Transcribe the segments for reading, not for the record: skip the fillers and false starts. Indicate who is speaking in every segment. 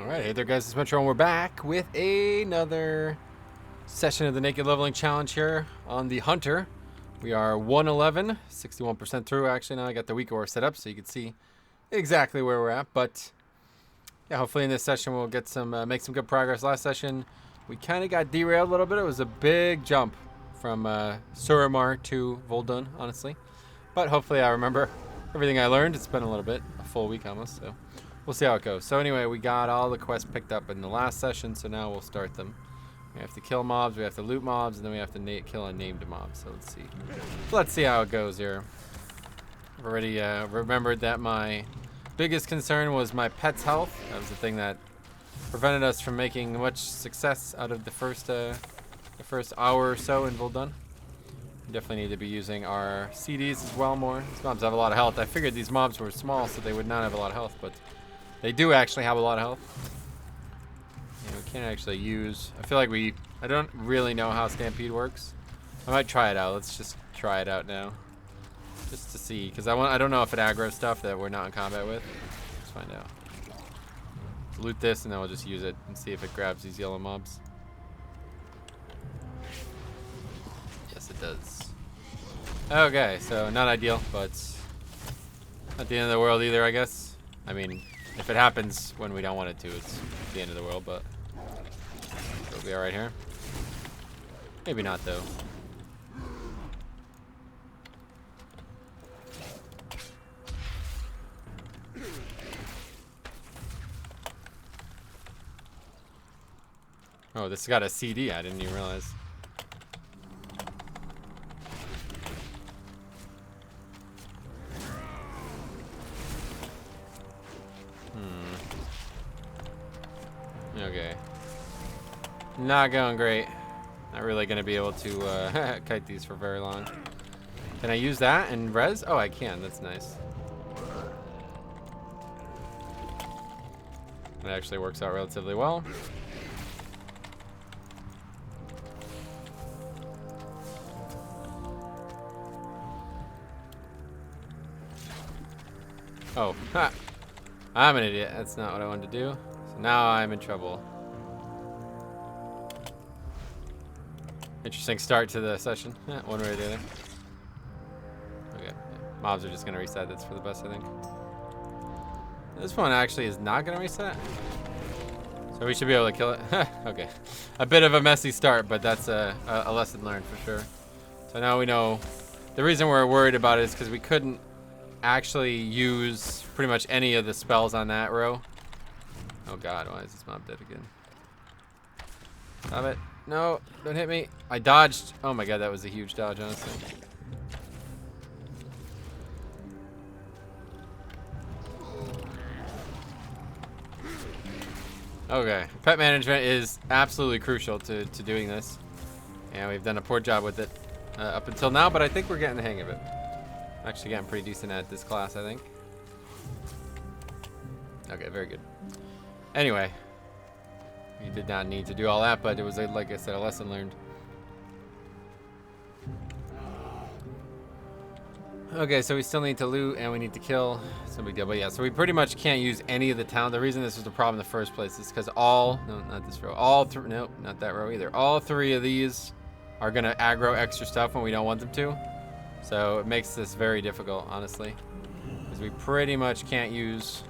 Speaker 1: Alright, hey there guys, it's Metro and we're back with another session of the Naked Leveling Challenge here on the Hunter. We are 111, 61% through. Actually, now I got the week order set up so you can see exactly where we're at. But yeah, hopefully in this session we'll get some, make some good progress. Last session we kind of got derailed a little bit. It was a big jump from Suramar to Voldun, honestly. But hopefully I remember everything I learned. It's been a little bit, a full week almost, so we'll see how it goes. So anyway, we got all the quests picked up in the last session, so now we'll start them. We have to kill mobs, we have to loot mobs, and then we have to kill a named mob. So let's see how it goes here. I've already remembered that my biggest concern was my pet's health. That was the thing that prevented us from making much success out of the first hour or so in Voldun. We definitely need to be using our CDs as well more. These mobs have a lot of health. I figured these mobs were small, so they would not have a lot of health, but they do actually have a lot of health. Yeah, we can't actually use... I feel like I don't really know how Stampede works. I might try it out. Let's just try it out now. Just to see, because I don't know if it aggroes stuff that we're not in combat with. Let's find out. Let's loot this, and then we'll just use it and see if it grabs these yellow mobs. Yes, it does. Okay, so not ideal, but not the end of the world either, I guess. I mean, if it happens when we don't want it to, it's the end of the world, but it'll be alright here. Maybe not, though. Oh, this got a CD. I didn't even realize. Okay. Not going great. Not really going to be able to kite these for very long. Can I use that and res? Oh, I can. That's nice. It actually works out relatively well. Oh, ha! I'm an idiot. That's not what I wanted to do. So now I'm in trouble. Interesting start to the session. One way or the other. Okay. Mobs are just going to reset. That's for the best, I think. This one actually is not going to reset. So we should be able to kill it. Okay. A bit of a messy start, but that's a lesson learned for sure. So now we know. The reason we're worried about it is because we couldn't actually use pretty much any of the spells on that row. Oh god, why is this mob dead again? Stop it. No, don't hit me. I dodged. Oh my god, that was a huge dodge, honestly. Okay, pet management is absolutely crucial to doing this. And we've done a poor job with it up until now, but I think we're getting the hang of it. Actually getting pretty decent at this class, I think. Okay, very good. Anyway, you did not need to do all that, but it was, like I said, a lesson learned. Okay, so we still need to loot and we need to kill. It's no big deal, but yeah, so we pretty much can't use any of the town. The reason this was a problem in the first place is because no, not this row. Nope, not that row either. All three of these are gonna aggro extra stuff when we don't want them to. So it makes this very difficult, honestly, because we pretty much can't use.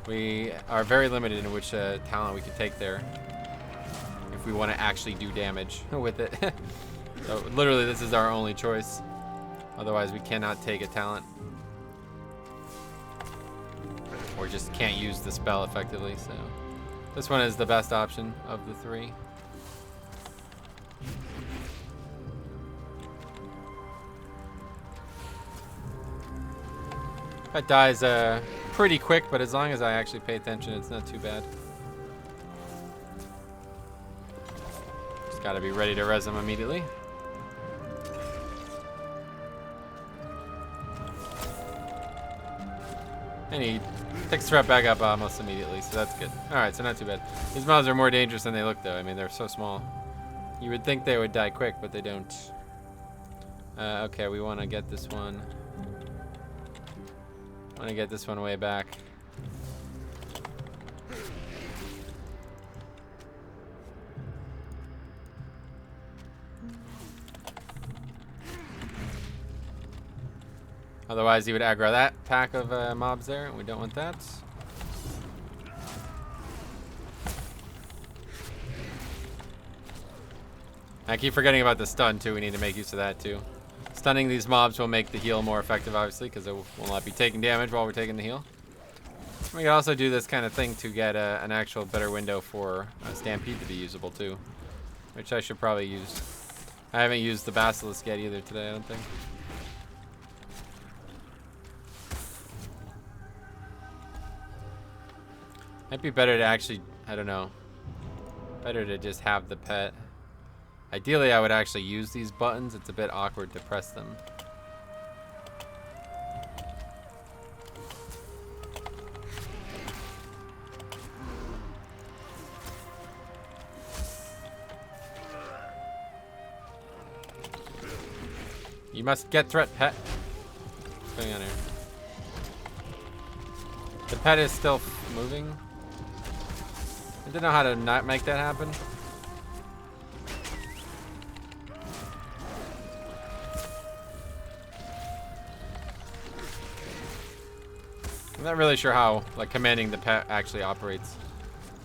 Speaker 1: We are very limited in which talent we can take there if we want to actually do damage with it. So literally, this is our only choice. Otherwise, we cannot take a talent, or just can't use the spell effectively. So this one is the best option of the three. That dies pretty quick, but as long as I actually pay attention, it's not too bad. Just gotta be ready to res him immediately. And he picks the threat back up almost immediately, so that's good. Alright, so not too bad. These mobs are more dangerous than they look, though. I mean, they're so small. You would think they would die quick, but they don't. Okay, we want to get this one. I want to get this one way back. Otherwise, he would aggro that pack of mobs there, and we don't want that. I keep forgetting about the stun, too. We need to make use of that, too. Stunning these mobs will make the heal more effective, obviously, because it will not be taking damage while we're taking the heal. We can also do this kind of thing to get an actual better window for Stampede to be usable, too. Which I should probably use. I haven't used the Basilisk yet either today, I don't think. Might be better to actually, I don't know. Better to just have the pet. Ideally, I would actually use these buttons. It's a bit awkward to press them. You must get threat, pet. What's going on here? The pet is still moving. I don't know how to not make that happen. I'm not really sure how, like, commanding the pet actually operates.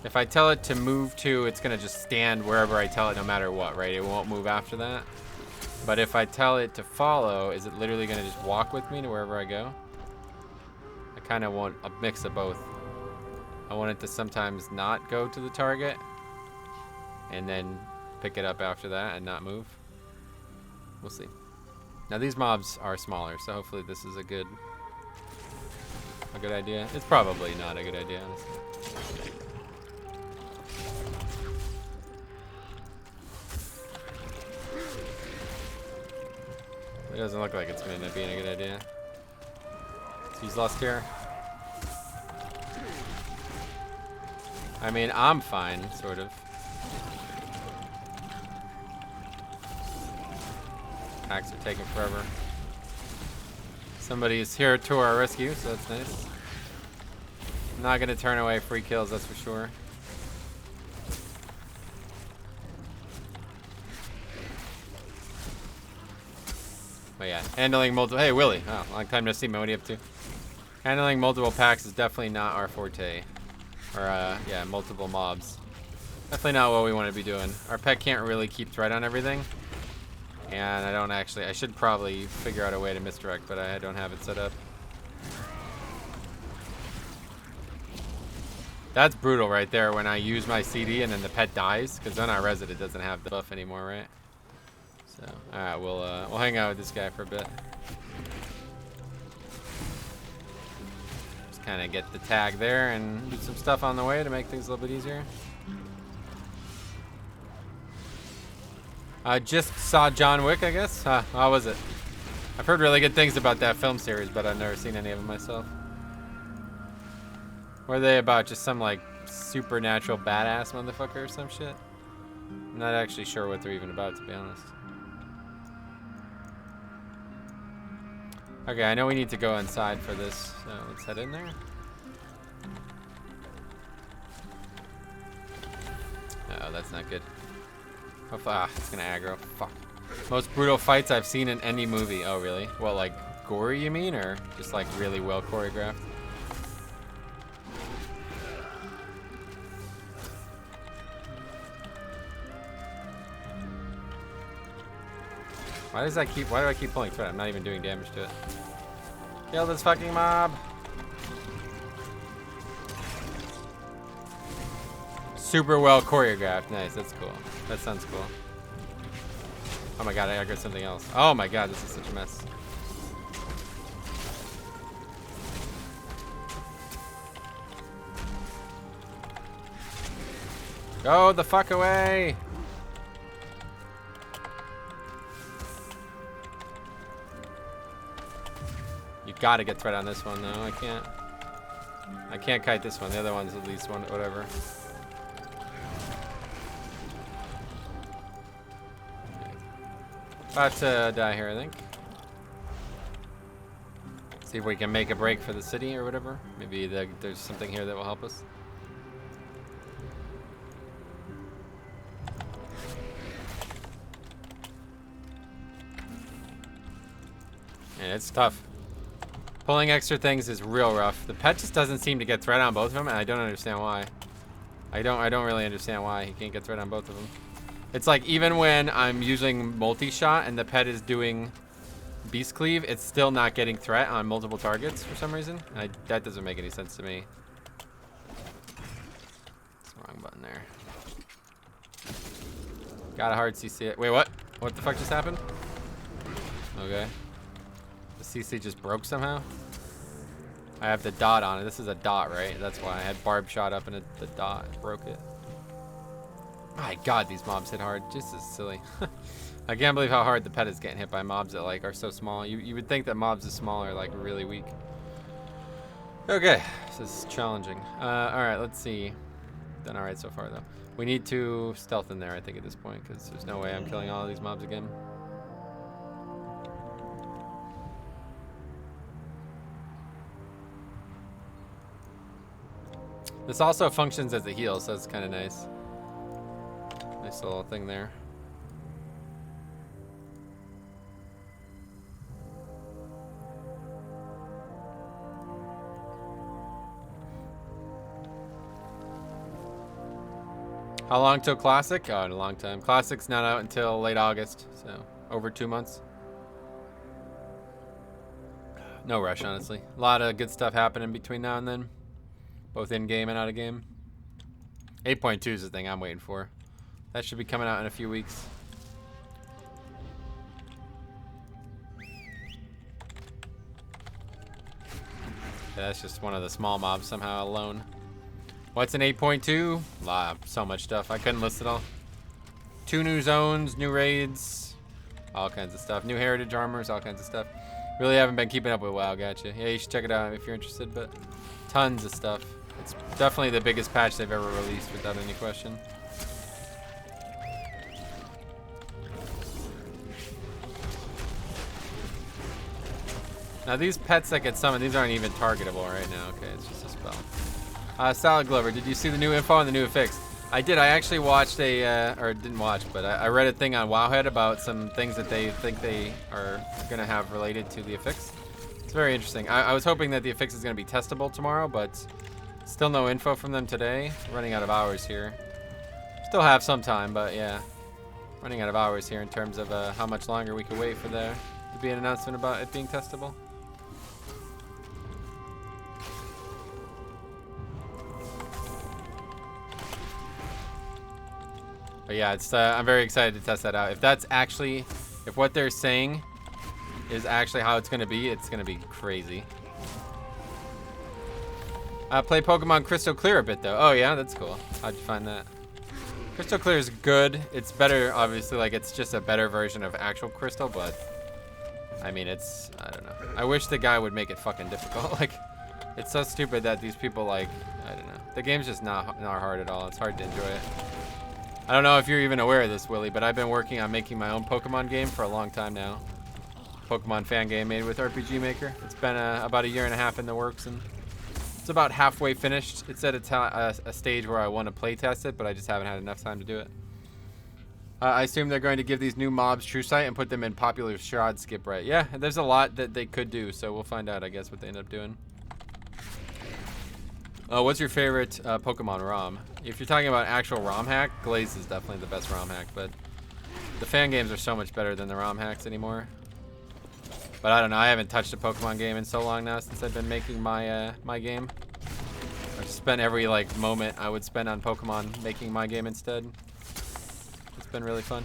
Speaker 1: If I tell it to move to, it's gonna just stand wherever I tell it no matter what, right? It won't move after that. But if I tell it to follow, is it literally gonna just walk with me to wherever I go? I kind of want a mix of both. I want it to sometimes not go to the target and then pick it up after that and not move. We'll see. Now these mobs are smaller, so hopefully this is a good idea. It's probably not a good idea, honestly. It doesn't look like it's going to end up being a good idea. He's lost here. I mean, I'm fine, sort of. Hacks are taking forever. Somebody's here to our rescue, so that's nice. I'm not going to turn away free kills, that's for sure. But yeah, handling multiple... Hey, Willie. Oh, long time no see, man. What are you up to? Handling multiple packs is definitely not our forte. Or, yeah, multiple mobs. Definitely not what we want to be doing. Our pet can't really keep threat on everything. And I don't actually... I should probably figure out a way to misdirect, but I don't have it set up. That's brutal right there when I use my CD and then the pet dies. Because when I res it, it doesn't have the buff anymore, right? So, alright, we'll hang out with this guy for a bit. Just kind of get the tag there and do some stuff on the way to make things a little bit easier. I just saw John Wick, I guess. How was it? I've heard really good things about that film series, but I've never seen any of them myself. What are they about? Just some, like, supernatural badass motherfucker or some shit? I'm not actually sure what they're even about, to be honest. Okay, I know we need to go inside for this, so let's head in there. Uh-oh, that's not good. Hopefully, it's gonna aggro. Fuck. Most brutal fights I've seen in any movie. Oh, really? Well, like, gory, you mean? Or just, like, really well choreographed? Why do I keep pulling threat? I'm not even doing damage to it. Kill this fucking mob! Super well choreographed. Nice, that's cool. That sounds cool. Oh my god, I aggroed something else. Oh my god, this is such a mess. Go the fuck away! You gotta get threat on this one though. I can't kite this one. The other one's at least one, whatever. About to die here, I think. See if we can make a break for the city or whatever. Maybe there's something here that will help us. Yeah, it's tough. Pulling extra things is real rough. The pet just doesn't seem to get threat on both of them, and I don't understand why. I don't really understand why he can't get threat on both of them. It's like even when I'm using multi-shot and the pet is doing beast cleave, it's still not getting threat on multiple targets for some reason. That doesn't make any sense to me. It's the wrong button there. Got a hard CC. Wait, what? What the fuck just happened? Okay. The CC just broke somehow. I have the dot on it. This is a dot, right? That's why I had barb shot up and the dot broke it. My God, these mobs hit hard. Just as silly. I can't believe how hard the pet is getting hit by mobs that like are so small. You would think that mobs as small are like really weak. Okay, this is challenging. All right, let's see. Done all right so far though. We need to stealth in there, I think, at this point, because there's no way I'm killing all of these mobs again. This also functions as a heal, so that's kind of nice. Nice little thing there. How long till Classic? Oh, in a long time. Classic's not out until late August, so over 2 months. No rush, honestly. A lot of good stuff happening between now and then. Both in-game and out-of-game. 8.2 is the thing I'm waiting for. That should be coming out in a few weeks. Yeah, that's just one of the small mobs somehow alone. What's an 8.2? So much stuff. I couldn't list it all. 2 new zones, new raids, all kinds of stuff. New heritage armors, all kinds of stuff. Really haven't been keeping up with WoW, gotcha. Yeah, you should check it out if you're interested, but tons of stuff. It's definitely the biggest patch they've ever released, without any question. Now these pets that get summoned, these aren't even targetable right now. Okay, it's just a spell. Salad Glover, did you see the new info on the new affix? I did. I actually watched or didn't watch, but I read a thing on Wowhead about some things that they think they are going to have related to the affix. It's very interesting. I was hoping that the affix is going to be testable tomorrow, but still no info from them today. Running out of hours here. Still have some time, but yeah. Running out of hours here in terms of how much longer we could wait for there to be an announcement about it being testable. But yeah, it's I'm very excited to test that out. If what they're saying is actually how it's going to be crazy. Play Pokemon Crystal Clear a bit though. Oh yeah, that's cool. How'd you find that? Crystal Clear is good. It's better, obviously, like it's just a better version of actual Crystal, but I mean, I don't know. I wish the guy would make it fucking difficult. Like, it's so stupid that these people, like, I don't know. The game's just not hard at all. It's hard to enjoy it. I don't know if you're even aware of this, Willie, but I've been working on making my own Pokemon game for a long time now. Pokemon fan game made with RPG Maker. It's been about 1.5 years in the works, and it's about halfway finished. It's at a stage where I want to play test it, but I just haven't had enough time to do it. I assume they're going to give these new mobs True Sight and put them in popular Shroud Skip right. Yeah, there's a lot that they could do, so we'll find out, I guess, what they end up doing. What's your favorite Pokemon ROM? If you're talking about actual ROM hack, Glaze is definitely the best ROM hack, but the fan games are so much better than the ROM hacks anymore. But I don't know, I haven't touched a Pokemon game in so long now since I've been making my my game. I've spent every like moment I would spend on Pokemon making my game instead. It's been really fun.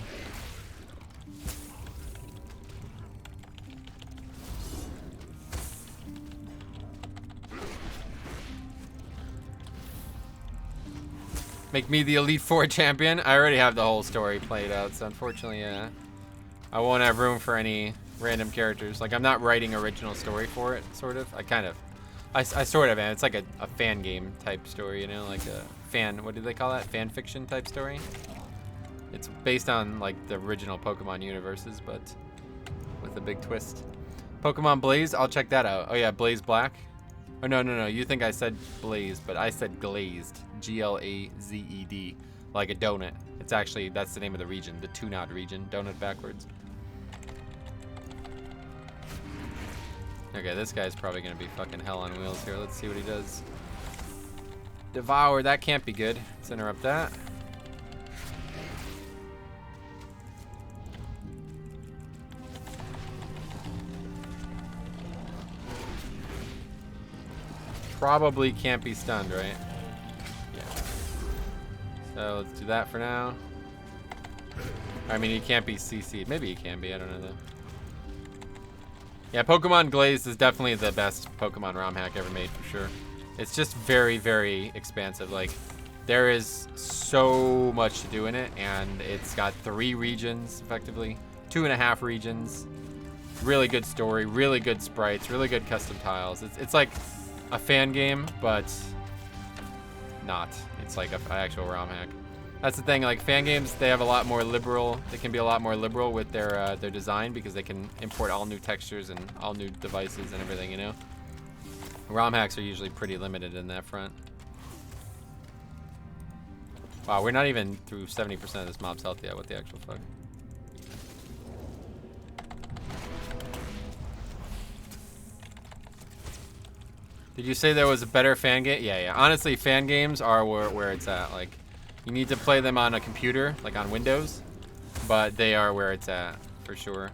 Speaker 1: Make me the Elite Four champion. I already have the whole story played out, so unfortunately, I won't have room for any random characters. Like, I'm not writing original story for it, sort of. I sort of am. It's like a fan game type story, you know, like a fan, what do they call that? Fan fiction type story. It's based on like the original Pokemon universes, but with a big twist. Pokemon Blaze, I'll check that out. Oh yeah, Blaze Black. Oh no, you think I said Blaze, but I said Glazed. Glazed, like a donut. It's actually, that's the name of the region, the Tunod region, donut backwards. Okay, this guy's probably gonna be fucking hell on wheels here. Let's see what he does. Devour, that can't be good. Let's interrupt that. Probably can't be stunned, right? Yeah. So let's do that for now. I mean, he can't be CC'd. Maybe he can be, I don't know though. Yeah, Pokemon Glazed is definitely the best Pokemon ROM hack ever made for sure. It's just very, very expansive. Like, there is so much to do in it, and it's got 3 regions, effectively. 2.5 regions. Really good story, really good sprites, really good custom tiles. It's like a fan game, but not. It's like an actual ROM hack. That's the thing, like fan games, they have a lot more liberal, they can be a lot more liberal with their design because they can import all new textures and all new devices and everything, you know? ROM hacks are usually pretty limited in that front. Wow, we're not even through 70% of this mob's health yet. What the actual fuck? Did you say there was a better fan game? Yeah, yeah. Honestly, fan games are where it's at. Like, you need to play them on a computer, like on Windows, but they are where it's at, for sure.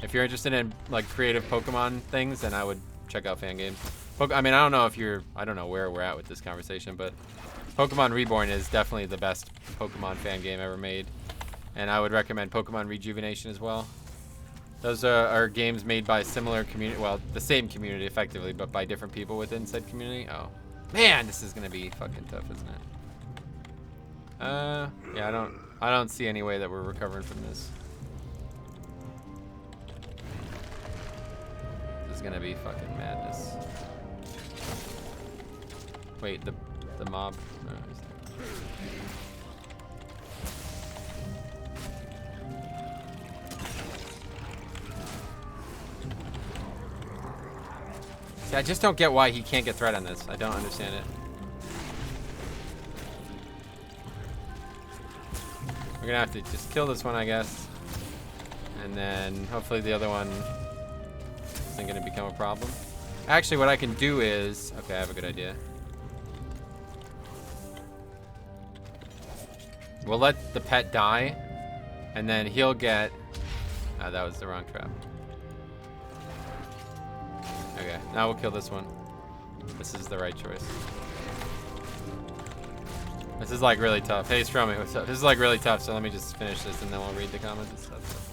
Speaker 1: If you're interested in, like, creative Pokemon things, then I would check out fan games. I mean, I don't know if you're, I don't know where we're at with this conversation, but Pokemon Reborn is definitely the best Pokemon fan game ever made. And I would recommend Pokemon Rejuvenation as well. Those are games made by similar community, well, the same community effectively, but by different people within said community. Oh, man, this is gonna be fucking tough, isn't it? Yeah, I don't see any way that we're recovering from this. This is gonna be fucking madness. Wait, the mob. No, see, I just don't get why he can't get threat on this. I don't understand it. We're gonna have to just kill this one, I guess. And then hopefully the other one isn't gonna become a problem. Actually, what I can do is, okay, I have a good idea. We'll let the pet die, and then he'll get, that was the wrong trap. Okay, now we'll kill this one. This is the right choice. This is like really tough. Hey, Stromy, what's up? This is like really tough, so let me just finish this and then we'll read the comments and stuff.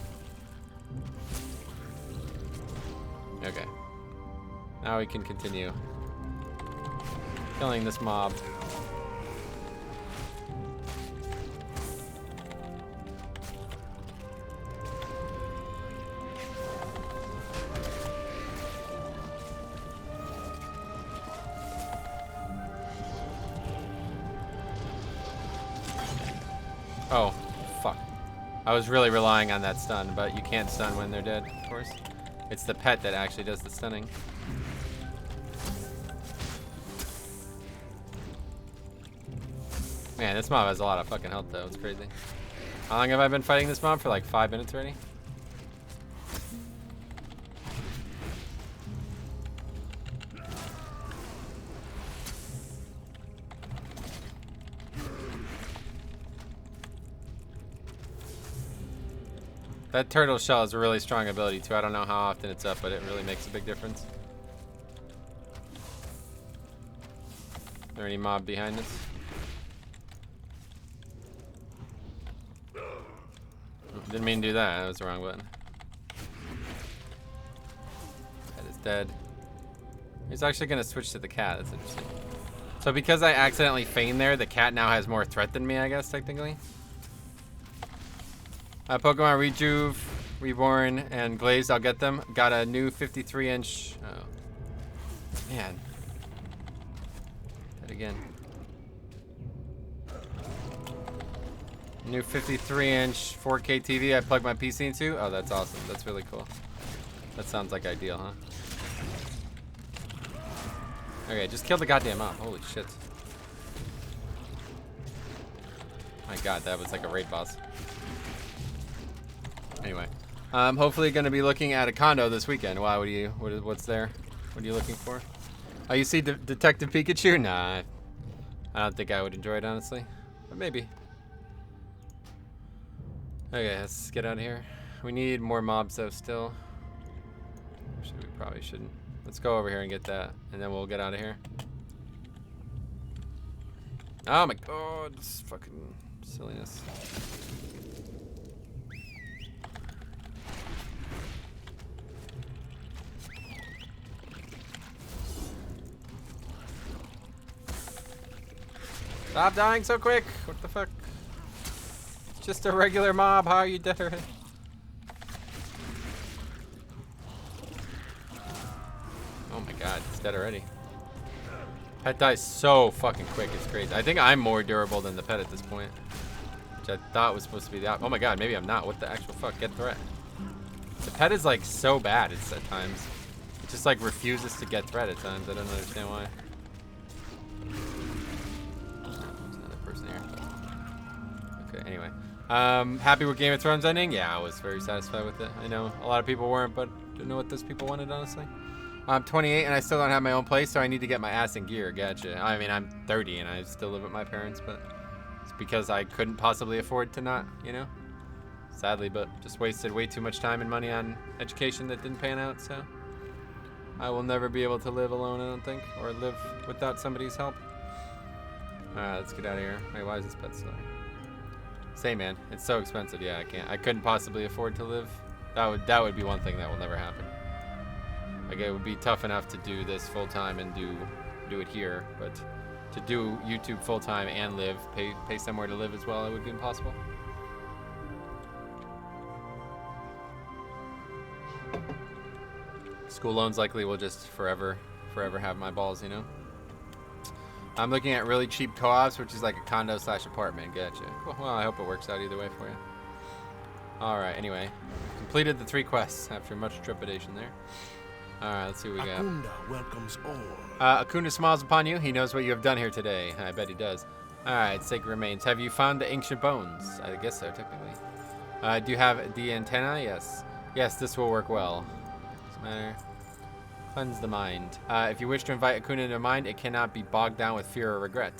Speaker 1: Okay. Now we can continue killing this mob. Oh, fuck. I was really relying on that stun, but you can't stun when they're dead, of course. It's the pet that actually does the stunning. Man, this mob has a lot of fucking health though, it's crazy. How long have I been fighting this mob? For like 5 minutes already? That turtle shell has a really strong ability too. I don't know how often it's up, but it really makes a big difference. Is there any mob behind us? Didn't mean to do that. That was the wrong button. That is dead. He's actually going to switch to the cat. That's interesting. So because I accidentally feigned there, the cat now has more threat than me, I guess, technically. Pokemon Rejuve, Reborn, and Glazed, I'll get them. Got a new 53-inch... Oh. Man. That again. New 53-inch 4K TV I plugged my PC into. Oh, that's awesome. That's really cool. That sounds like ideal, huh? Okay, just kill the goddamn mob. Holy shit. My god, that was like a raid boss. Anyway, hopefully going to be looking at a condo this weekend. Why would you? What's there? What are you looking for? Oh, you see Detective Pikachu? Nah, I don't think I would enjoy it, honestly. But maybe. Okay, let's get out of here. We need more mobs, though, still. Actually, we probably shouldn't. Let's go over here and get that, and then we'll get out of here. Oh my god, this is fucking silliness. Stop dying so quick! What the fuck? Just a regular mob, how are you dead already? Oh my god, it's dead already. Pet dies so fucking quick, it's crazy. I think I'm more durable than the pet at this point. Which I thought was supposed to be the oh my god, maybe I'm not. What the actual fuck? Get threat. The pet is like so bad it's at times. It just like refuses to get threat at times. I don't understand why. There's another person here. Okay, anyway. Happy with Game of Thrones ending? Yeah, I was very satisfied with it. I know a lot of people weren't, but didn't know what those people wanted, honestly. I'm 28 and I still don't have my own place, so I need to get my ass in gear. Gotcha. I mean, I'm 30 and I still live with my parents, but it's because I couldn't possibly afford to not, you know? Sadly, but just wasted way too much time and money on education that didn't pan out, so I will never be able to live alone, I don't think, or live without somebody's help. Alright, let's get out of here. Wait, why is this pet still here? Say, man, it's so expensive. Yeah, I couldn't possibly afford to live. That would be one thing that will never happen. Like, it would be tough enough to do this full time and do it here, but to do YouTube full time and live, pay somewhere to live as well, it would be impossible. School loans likely will just forever have my balls, you know. I'm looking at really cheap co-ops, which is like a condo / apartment. Gotcha. Cool. Well, I hope it works out either way for you. All right. Anyway, completed the 3 quests after much trepidation there. Alright, let's see what we got.
Speaker 2: Akunda welcomes all.
Speaker 1: Akunda smiles upon you. He knows what you have done here today. I bet he does. Alright, sacred remains. Have you found the ancient bones? I guess so, technically. Do you have the antenna? Yes. Yes, this will work well. Doesn't matter. Cleanse the mind. If you wish to invite Akunda into mind, it cannot be bogged down with fear or regret.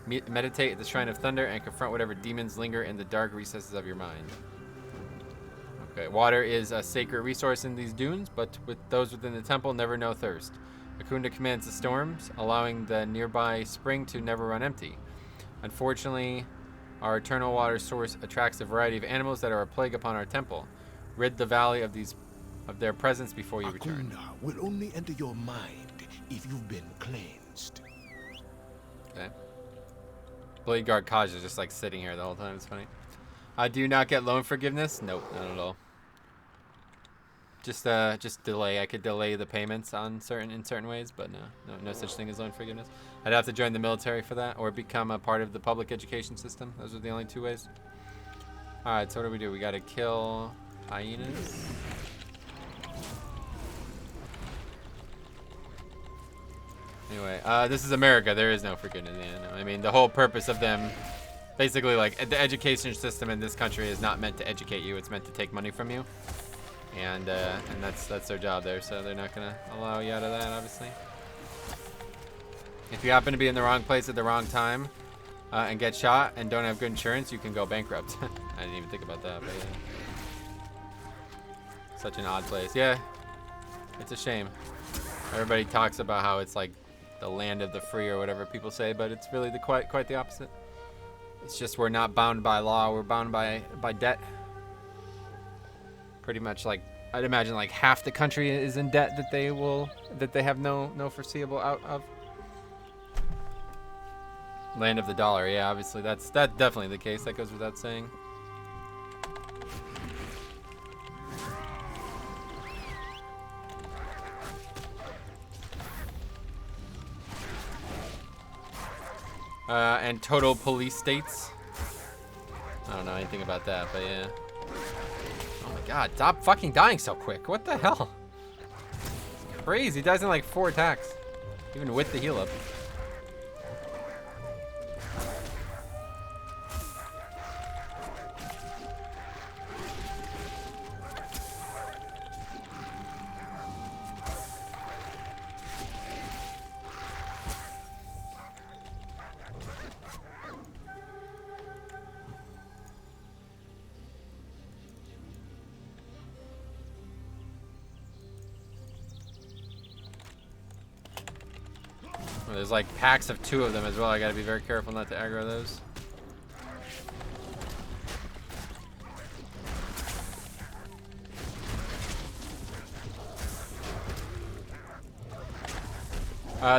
Speaker 1: Meditate at the Shrine of Thunder and confront whatever demons linger in the dark recesses of your mind. Okay, water is a sacred resource in these dunes, but with those within the temple never know thirst. Akunda commands the storms, allowing the nearby spring to never run empty. Unfortunately, our eternal water source attracts a variety of animals that are a plague upon our temple. Rid the valley of their presence before you return.
Speaker 2: Akunda will only enter your mind if you've been cleansed.
Speaker 1: Okay. Blade Guard Kaj is just like sitting here the whole time. It's funny. Do you not get loan forgiveness? Nope, not at all. Just delay. I could delay the payments on in certain ways, but no such thing as loan forgiveness. I'd have to join the military for that, or become a part of the public education system. Those are the only 2 ways. All right, so what do? We gotta kill hyenas. Anyway, this is America. There is no forgiveness. Yeah, no. I mean, the whole purpose of them. Basically, like, the education system in this country is not meant to educate you. It's meant to take money from you. And that's their job there, so they're not going to allow you out of that, obviously. If you happen to be in the wrong place at the wrong time and get shot and don't have good insurance, you can go bankrupt. I didn't even think about that, but yeah. Such an odd place. Yeah, it's a shame. Everybody talks about how it's like the land of the free or whatever people say, but it's really quite the opposite. It's just we're not bound by law, we're bound by debt. Pretty much, like, I'd imagine like half the country is in debt that they have no foreseeable out of. Land of the dollar, yeah, obviously that's definitely the case. That goes without saying. And total police states. I don't know anything about that, but yeah. Oh my god, stop fucking dying so quick. What the hell? It's crazy. He dies in like 4 attacks. Even with the heal up. Oh, there's like packs of 2 of them as well. I gotta be very careful not to aggro those.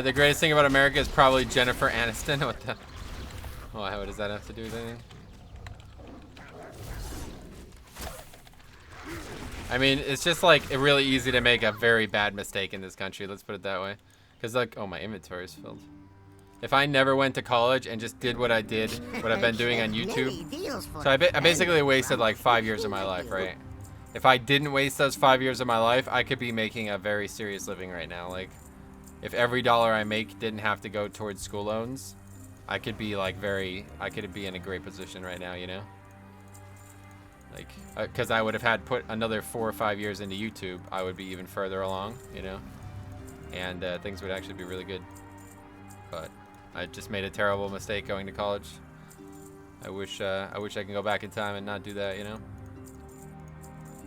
Speaker 1: The greatest thing about America is probably Jennifer Aniston. What the? Oh, what does that have to do with anything? I mean, it's just like really easy to make a very bad mistake in this country. Let's put it that way. Because like, oh, my inventory is filled. If I never went to college and just did what I did, what I've been doing on YouTube. So I basically wasted like 5 years of my life, right? If I didn't waste those 5 years of my life, I could be making a very serious living right now. Like, if every dollar I make didn't have to go towards school loans, I could be like I could be in a great position right now, you know? Like, because I would have had put another 4 or 5 years into YouTube, I would be even further along, you know? And things would actually be really good. But I just made a terrible mistake going to college. I wish I could go back in time and not do that, you know?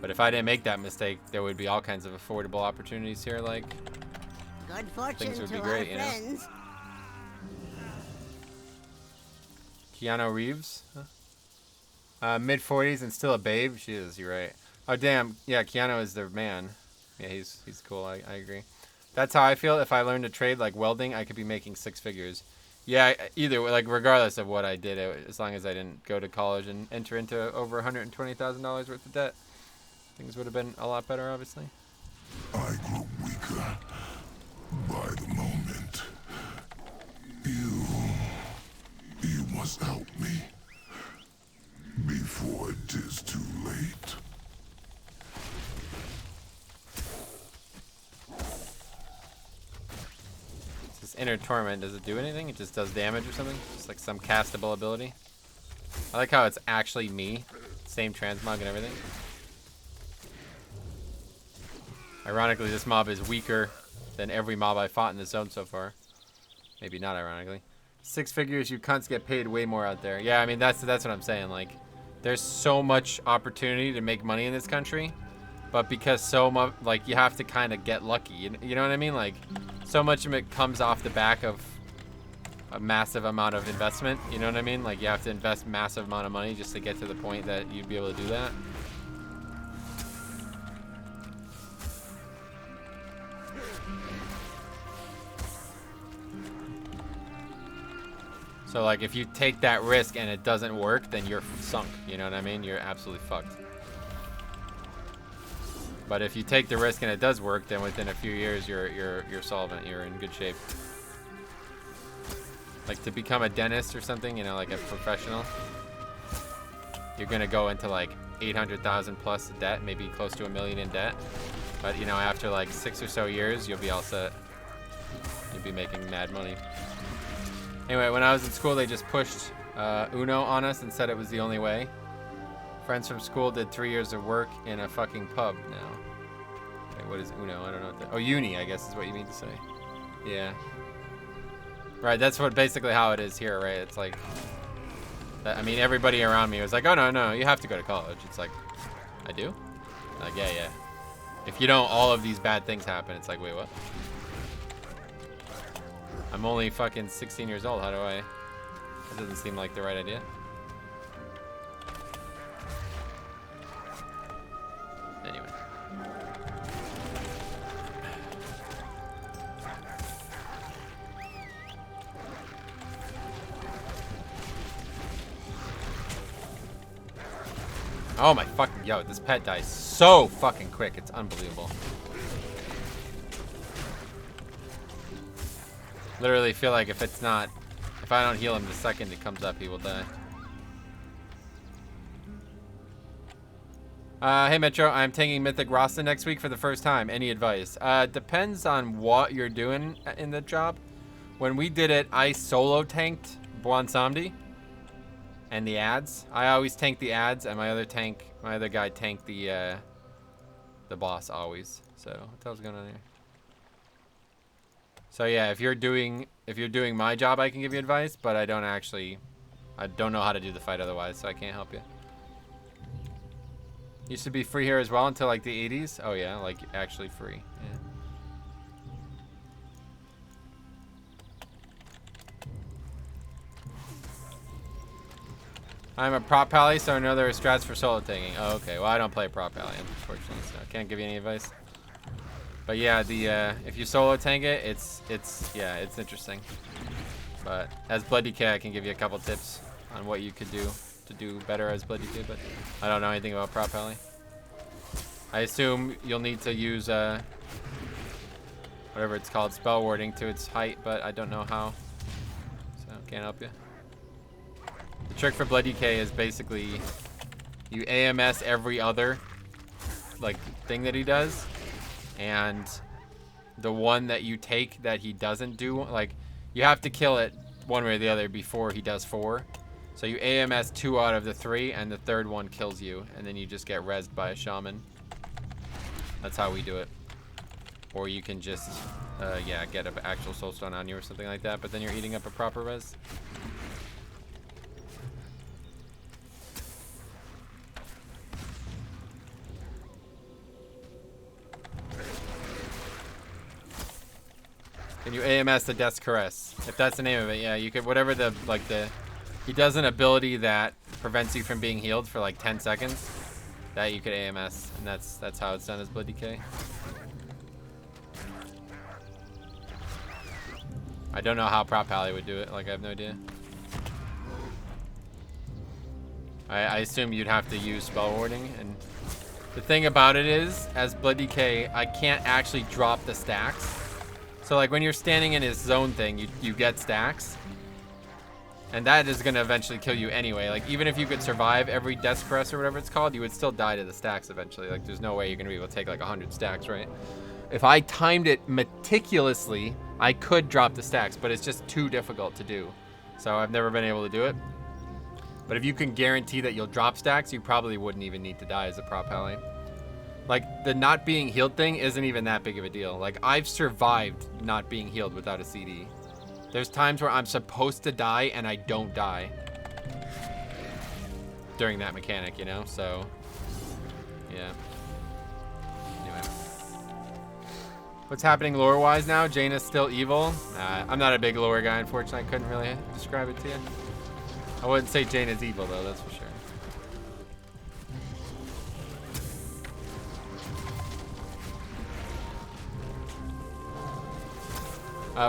Speaker 1: But if I didn't make that mistake, there would be all kinds of affordable opportunities here, like
Speaker 3: Good fortune
Speaker 1: things would be
Speaker 3: to
Speaker 1: great,
Speaker 3: our
Speaker 1: you know?
Speaker 3: friends.
Speaker 1: Keanu Reeves? Huh? Mid-40s and still a babe? She is, you're right. Oh, damn. Yeah, Keanu is their man. Yeah, he's cool. I agree. That's how I feel. If I learned a trade like welding, I could be making 6 figures. Yeah, either way, like regardless of what I did, as long as I didn't go to college and enter into over $120,000 worth of debt, things would have been a lot better, obviously.
Speaker 2: I grew weaker by the moment. You must help me before it is too late.
Speaker 1: This Inner Torment, does it do anything? It just does damage or something? Just like some castable ability? I like how it's actually me. Same transmog and everything. Ironically, this mob is weaker than every mob I fought in this zone so far. Maybe not ironically. 6 figures, you cunts get paid way more out there. Yeah, I mean, that's what I'm saying. Like, there's so much opportunity to make money in this country. But because so much, like, you have to kind of get lucky. You know what I mean? Like, so much of it comes off the back of a massive amount of investment. You know what I mean? Like, you have to invest massive amount of money just to get to the point that you'd be able to do that. So, like, if you take that risk and it doesn't work, then you're sunk. You know what I mean? You're absolutely fucked. But if you take the risk and it does work, then within a few years, you're solvent. You're in good shape. Like, to become a dentist or something, you know, like a professional, you're gonna go into like 800,000 plus debt, maybe close to $1 million in debt. But you know, after like 6 or so years, you'll be all set. You'll be making mad money. Anyway, when I was in school, they just pushed Uno on us and said it was the only way. Friends from school did 3 years of work in a fucking pub now. Wait, what is Uno? I don't know what that... Oh, uni, I guess is what you mean to say. Yeah. Right, that's what basically how it is here, right? It's like... I mean, everybody around me was like, oh, no, you have to go to college. It's like, I do? Like, yeah. If you don't, all of these bad things happen. It's like, wait, what? I'm only fucking 16 years old. How do I... That doesn't seem like the right idea. Anyway. Oh my fucking... Yo, this pet dies so fucking quick. It's unbelievable. Literally feel like if I don't heal him the second it comes up, he will die. Hey Metro, I'm taking Mythic Rasta next week for the first time. Any advice? Depends on what you're doing in the job. When we did it, I solo tanked Bwansamdi and the ads. I always tank the ads, and my other guy tanked the boss always. So what the hell's going on here? So yeah, if you're doing my job, I can give you advice, but I don't know how to do the fight otherwise, so I can't help you. Used to be free here as well until like the 80s. Oh yeah, like actually free. Yeah. I'm a prop pally, so I know there are strats for solo taking. Oh, okay. Well, I don't play prop pally, unfortunately, so I can't give you any advice. But yeah, the if you solo tank it, it's interesting. But as Blood DK, I can give you a couple tips on what you could do to do better as Blood DK, but I don't know anything about prop pally. I assume you'll need to use whatever it's called, spell warding to its height, but I don't know how, so can't help you. The trick for Blood DK is basically you AMS every other like thing that he does, and the one that you take that he doesn't do, like you have to kill it one way or the other before he does 4. So you AMS 2 out of the 3, and the third one kills you, and then you just get rezzed by a shaman. That's how we do it. Or you can just, yeah, get an actual soulstone on you or something like that, but then you're eating up a proper res. Can you AMS the Death's Caress? If that's the name of it, yeah, you could, whatever the, like he does an ability that prevents you from being healed for like 10 seconds. That you could AMS, and that's how it's done as Blood DK. I don't know how Prop Pally would do it, like I have no idea. I assume you'd have to use spell warding, and the thing about it is, as Blood DK, I can't actually drop the stacks. So like when you're standing in his zone thing, you get stacks. And that is gonna eventually kill you anyway. Like even if you could survive every Death Press or whatever it's called, you would still die to the stacks eventually. Like there's no way you're gonna be able to take like 100 stacks, right? If I timed it meticulously, I could drop the stacks, but it's just too difficult to do. So I've never been able to do it. But if you can guarantee that you'll drop stacks, you probably wouldn't even need to die as a prop pally. Like, the not being healed thing isn't even that big of a deal. Like, I've survived not being healed without a CD. There's times where I'm supposed to die and I don't die during that mechanic, you know? So, yeah. Anyway. What's happening lore-wise now? Jaina's still evil? I'm not a big lore guy, unfortunately. I couldn't really describe it to you. I wouldn't say Jaina's evil, though, that's for sure.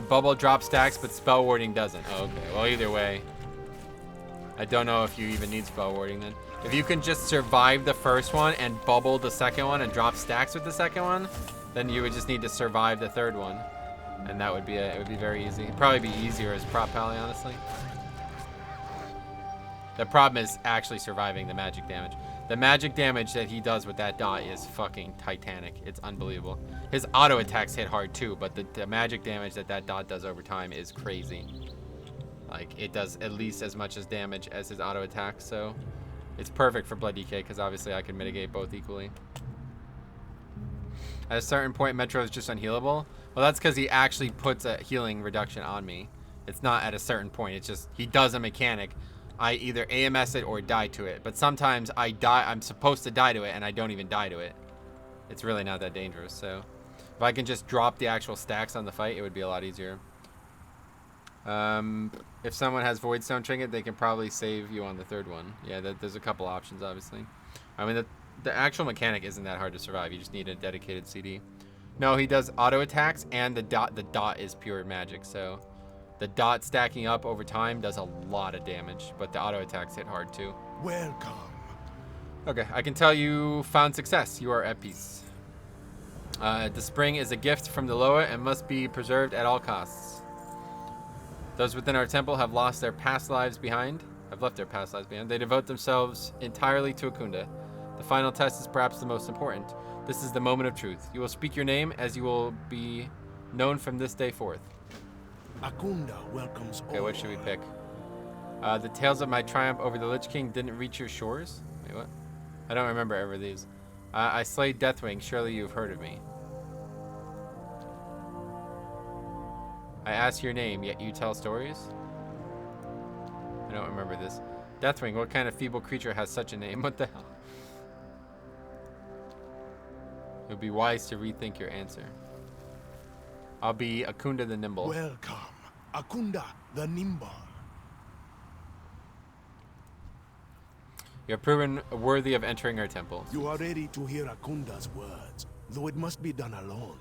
Speaker 1: Bubble drop stacks, but spell warding doesn't. Oh, okay, well, either way. I don't know if you even need spell warding then. If you can just survive the first one and bubble the second one and drop stacks with the second one, then you would just need to survive the third one. And that would be it would be very easy. It'd probably be easier as prop pally, honestly. The problem is actually surviving the magic damage. The magic damage that he does with that dot is fucking titanic. It's unbelievable. His auto attacks hit hard too, but the magic damage that dot does over time is crazy. Like, it does at least as much as damage as his auto attacks, so it's perfect for Blood DK because obviously I can mitigate both equally. At a certain point, Metro is just unhealable. Well, that's because he actually puts a healing reduction on me. It's not at a certain point. It's just he does a mechanic. I either AMS it or die to it. But sometimes I die. I'm supposed to die to it, and I don't even die to it. It's really not that dangerous. So if I can just drop the actual stacks on the fight, it would be a lot easier. If someone has Voidstone Trinket, they can probably save you on the third one. Yeah, there's a couple options, obviously. I mean, the actual mechanic isn't that hard to survive. You just need a dedicated CD. No, he does auto attacks, and the dot is pure magic. So the dot stacking up over time does a lot of damage, but the auto attacks hit hard too.
Speaker 2: Welcome.
Speaker 1: Okay, I can tell you found success. You are at peace. The spring is a gift from the Loa and must be preserved at all costs. Those within our temple have lost their past lives behind. Have left their past lives behind. They devote themselves entirely to Akunda. The final test is perhaps the most important. This is the moment of truth. You will speak your name as you will be known from this day forth.
Speaker 2: Akunda welcomes all.
Speaker 1: Okay, what should we pick? The tales of my triumph over the Lich King didn't reach your shores? Wait, what? I don't remember ever these. I slayed Deathwing. Surely you've heard of me. I ask your name, yet you tell stories? I don't remember this. Deathwing, what kind of feeble creature has such a name? What the hell? It would be wise to rethink your answer. I'll be Akunda the Nimble.
Speaker 2: Welcome, Akunda the Nimble.
Speaker 1: You have proven worthy of entering our temple.
Speaker 2: You are ready to hear Akunda's words, though it must be done alone.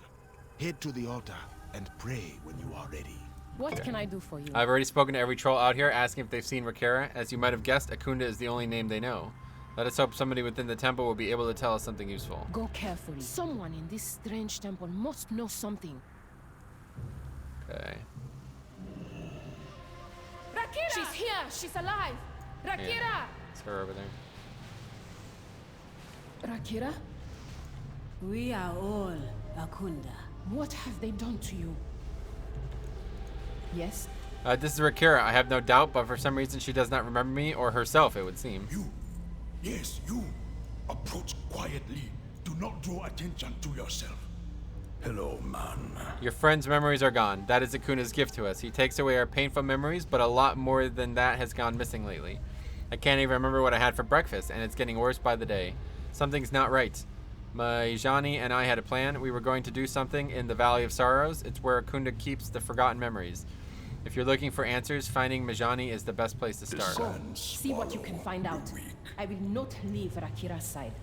Speaker 2: Head to the altar and pray when you are ready.
Speaker 4: What can I do for you?
Speaker 1: I've already spoken to every troll out here, asking if they've seen Rakira. As you might have guessed, Akunda is the only name they know. Let us hope somebody within the temple will be able to tell us something useful.
Speaker 4: Go carefully. Someone in this strange temple must know something.
Speaker 1: Okay.
Speaker 4: Rakira! She's here! She's alive! Rakira!
Speaker 1: Yeah. It's her over there.
Speaker 4: Rakira?
Speaker 5: We are all Akunda.
Speaker 4: What have they done to you? Yes?
Speaker 1: This is Rakira. I have no doubt, but for some reason she does not remember me or herself, it would seem.
Speaker 2: You. Yes, you. Approach quietly. Do not draw attention to yourself. Hello, man.
Speaker 1: Your friend's memories are gone. That is Akunda's gift to us. He takes away our painful memories, but a lot more than that has gone missing lately. I can't even remember what I had for breakfast, and it's getting worse by the day. Something's not right. Majani and I had a plan. We were going to do something in the Valley of Sorrows. It's where Akunda keeps the forgotten memories. If you're looking for answers, finding Majani is the best place to start.
Speaker 4: Go. See what you can find out. I will not leave Rakira's side.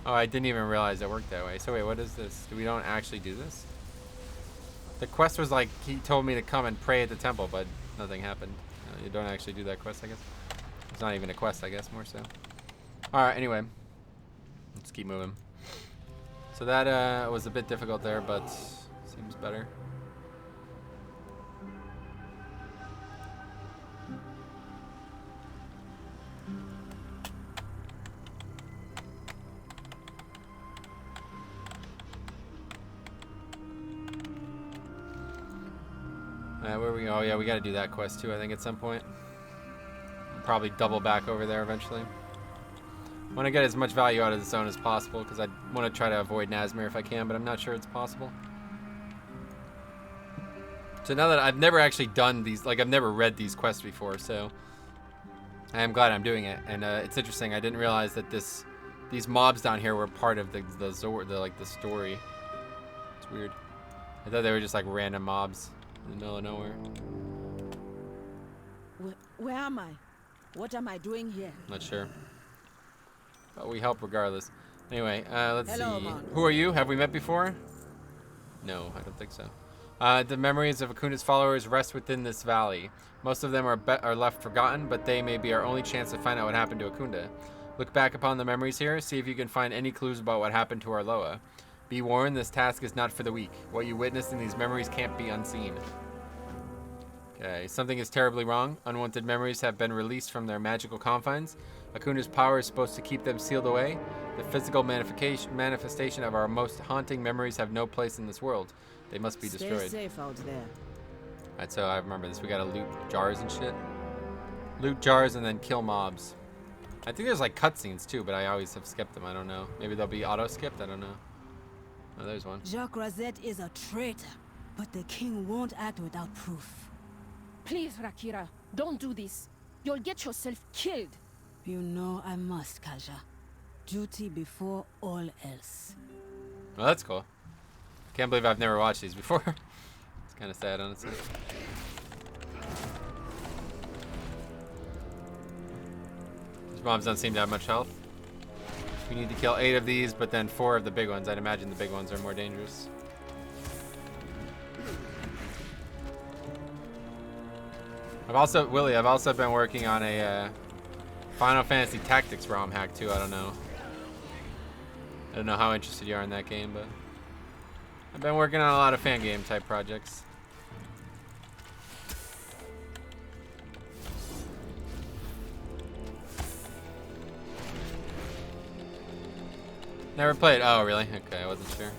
Speaker 1: Oh, I didn't even realize it worked that way. So wait, what is this? We don't actually do this? The quest was like, he told me to come and pray at the temple, but nothing happened. You don't actually do that quest, I guess. It's not even a quest, I guess, more so. Alright, anyway. Let's keep moving. So that was a bit difficult there, but seems better. Where we go? Oh yeah, we got to do that quest too, I think, at some point. Probably double back over there eventually. I want to get as much value out of the zone as possible because I want to try to avoid Nazmir if I can, but I'm not sure it's possible. So now that I've never actually done these, like I've never read these quests before, so I am glad I'm doing it. And it's interesting. I didn't realize that these mobs down here were part of the story. It's weird. I thought they were just like random mobs in the middle of nowhere.
Speaker 5: Where am I? What am I doing here?
Speaker 1: Not sure. But we help regardless. Anyway, let's
Speaker 5: Hello,
Speaker 1: see.
Speaker 5: man.
Speaker 1: Who are you? Have we met before? No, I don't think so. The memories of Akunda's followers rest within this valley. Most of them are left forgotten, but they may be our only chance to find out what happened to Akunda. Look back upon the memories here, see if you can find any clues about what happened to our Loa. Be warned, this task is not for the weak. What you witnessed in these memories can't be unseen. Okay, something is terribly wrong. Unwanted memories have been released from their magical confines. Akunda's power is supposed to keep them sealed away. The physical manifestation of our most haunting memories have no place in this world. They must be destroyed.
Speaker 5: Stay safe out there.
Speaker 1: Alright, so I remember this. We gotta loot jars and shit. Loot jars and then kill mobs. I think there's like cutscenes too, but I always have skipped them. I don't know. Maybe they'll be auto-skipped? I don't know. Oh, there's one.
Speaker 5: Jacques Rosette is a traitor, but the king won't act without proof.
Speaker 4: Please, Rakira, don't do this. You'll get yourself killed.
Speaker 5: You know I must, Kaja. Duty before all else.
Speaker 1: Well, that's cool. Can't believe I've never watched these before. It's kind of sad, honestly. These mobs don't seem to have much health. We need to kill 8 of these, but then 4 of the big ones. I'd imagine the big ones are more dangerous. I've also been working on a Final Fantasy Tactics ROM hack too. I don't know how interested you are in that game, but I've been working on a lot of fan game type projects. Never played. Oh, really? Okay, I wasn't sure.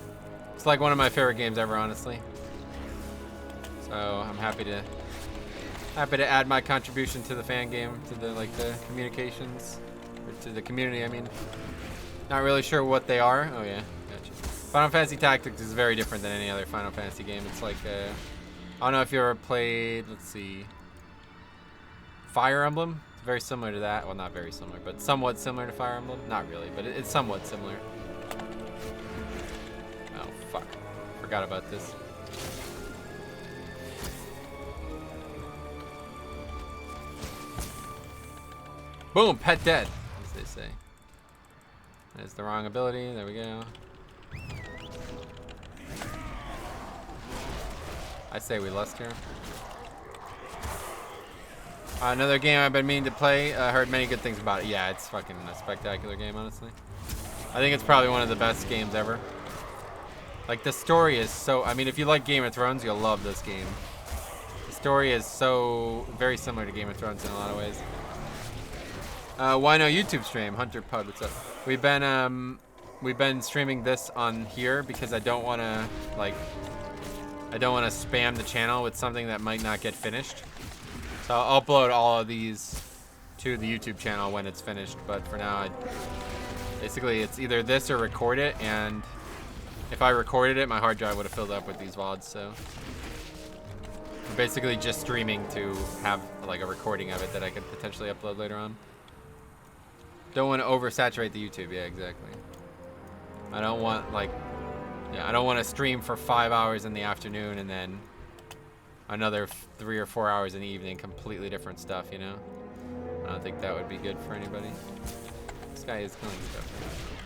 Speaker 1: It's like one of my favorite games ever, honestly. So I'm happy to add my contribution to the fan game, to the communications, or to the community. I mean, not really sure what they are. Oh yeah, gotcha. Final Fantasy Tactics is very different than any other Final Fantasy game. It's like I don't know if you ever played. Let's see, Fire Emblem. It's very similar to that. Well, not very similar, but somewhat similar to Fire Emblem. Not really, but it's somewhat similar. Oh fuck, forgot about this. Boom, pet dead, as they say. There's the wrong ability. There we go. I say we lust here. Another game I've been meaning to play. I heard many good things about it. Yeah, it's fucking a spectacular game, honestly. I think it's probably one of the best games ever. Like, the story is so... I mean, if you like Game of Thrones, you'll love this game. The story is so... very similar to Game of Thrones in a lot of ways. Why no YouTube stream? Hunter Pud, what's up? We've been streaming this on here because I don't want to, like... I don't want to spam the channel with something that might not get finished. So I'll upload all of these to the YouTube channel when it's finished, but for now, basically it's either this or record it, and if I recorded it, my hard drive would have filled up with these VODs, so I'm basically just streaming to have like a recording of it that I could potentially upload later on. Don't want to oversaturate the YouTube, yeah, exactly. I don't want like, yeah, I don't want to stream for 5 hours in the afternoon and then another 3 or 4 hours in the evening, completely different stuff, you know? I don't think that would be good for anybody. This guy is killing stuff.